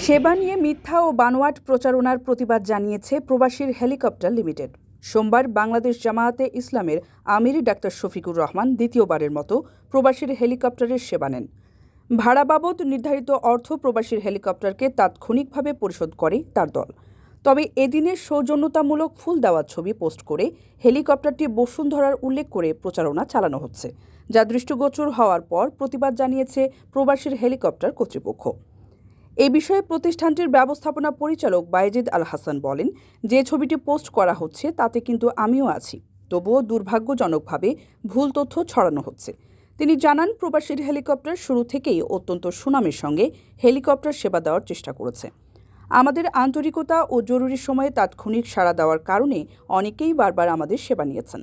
সেবা নিয়ে মিথ্যা ও বানোয়াট প্রচারণার প্রতিবাদ জানিয়েছে প্রবাসীর হেলিকপ্টার লিমিটেড। সোমবার বাংলাদেশ জামায়াতে ইসলামের আমির ডাক্তার শফিকুর রহমান দ্বিতীয়বারের মতো প্রবাসীর হেলিকপ্টারের সেবা নেন। ভাড়া বাবদ নির্ধারিত অর্থ প্রবাসীর হেলিকপ্টারকে তাৎক্ষণিকভাবে পরিশোধ করে তার দল। তবে এদিনের সৌজন্যতামূলক ফুল দেওয়ার ছবি পোস্ট করে হেলিকপ্টারটি বসুন্ধরার উল্লেখ করে প্রচারণা চালানো হচ্ছে, যা দৃষ্টিগোচর হওয়ার পর প্রতিবাদ জানিয়েছে প্রবাসীর হেলিকপ্টার কর্তৃপক্ষ। এই বিষয়ে প্রতিষ্ঠানটির ব্যবস্থাপনা পরিচালক বায়েজিদ আল হাসান বলেন, যে ছবিটি পোস্ট করা হচ্ছে তাতে কিন্তু আমিও আছি, তবুও দুর্ভাগ্যজনকভাবে ভুল তথ্য ছড়ানো হচ্ছে। তিনি জানান, প্রবাসীর হেলিকপ্টার শুরু থেকেই অত্যন্ত সুনামের সঙ্গে হেলিকপ্টার সেবা দেওয়ার চেষ্টা করেছে। আমাদের আন্তরিকতা ও জরুরি সময়ে তাৎক্ষণিক সাড়া দেওয়ার কারণে অনেকেই বারবার আমাদের সেবা নিয়েছেন।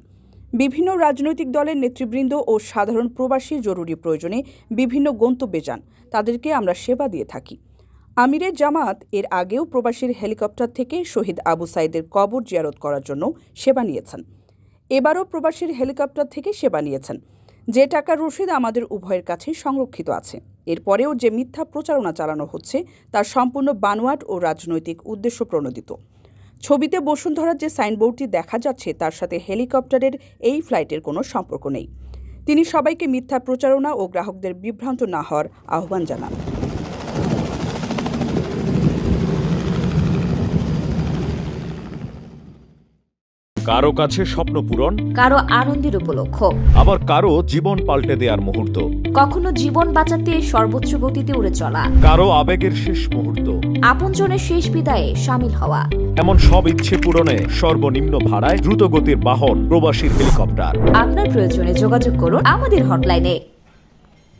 বিভিন্ন রাজনৈতিক দলের নেতৃবৃন্দ ও সাধারণ প্রবাসী জরুরি প্রয়োজনে বিভিন্ন গন্তব্যে যান, তাদেরকে আমরা সেবা দিয়ে থাকি। আমিরে জামাত এর আগেও প্রবাসীর হেলিকপ্টার থেকে শহীদ আবু সাইদের কবর জিয়ারত করার জন্য সেবা নিয়েছেন। এবারও প্রবাসীর হেলিকপ্টার থেকে সেবা নিয়েছেন। যে টাকার রসিদ আমাদের উভয়ের কাছেই সংরক্ষিত আছে। এরপরেও যে মিথ্যা প্রচারণা চালানো হচ্ছে তার সম্পূর্ণ বানোয়াট ও রাজনৈতিক উদ্দেশ্য প্রণোদিত। ছবিতে বসুন্ধরার যে সাইনবোর্ডটি দেখা যাচ্ছে তার সাথে হেলিকপ্টারের এই ফ্লাইটের কোনো সম্পর্ক নেই। তিনি সবাইকে মিথ্যা প্রচারণা ও গ্রাহকদের বিভ্রান্ত না হওয়ার আহ্বান জানান। কারো কাছে স্বপ্ন পূরণ, কারো আনন্দের উপলক্ষ, আবার কারো জীবন পাল্টে দেওয়ার মুহূর্ত, কখনো জীবন বাঁচাতে সর্বোচ্চ গতিতে উড়ে চলা, কারো আবেগের শেষ মুহূর্ত, আপনজনের শেষ বিদায়ে শামিল হওয়া, এমন সব ইচ্ছে পূরণে সর্বনিম্ন ভাড়ায় দ্রুতগতির বাহন প্রবাসীর হেলিকপ্টার। আপনার প্রয়োজনে যোগাযোগ করুন আমাদের হটলাইনে।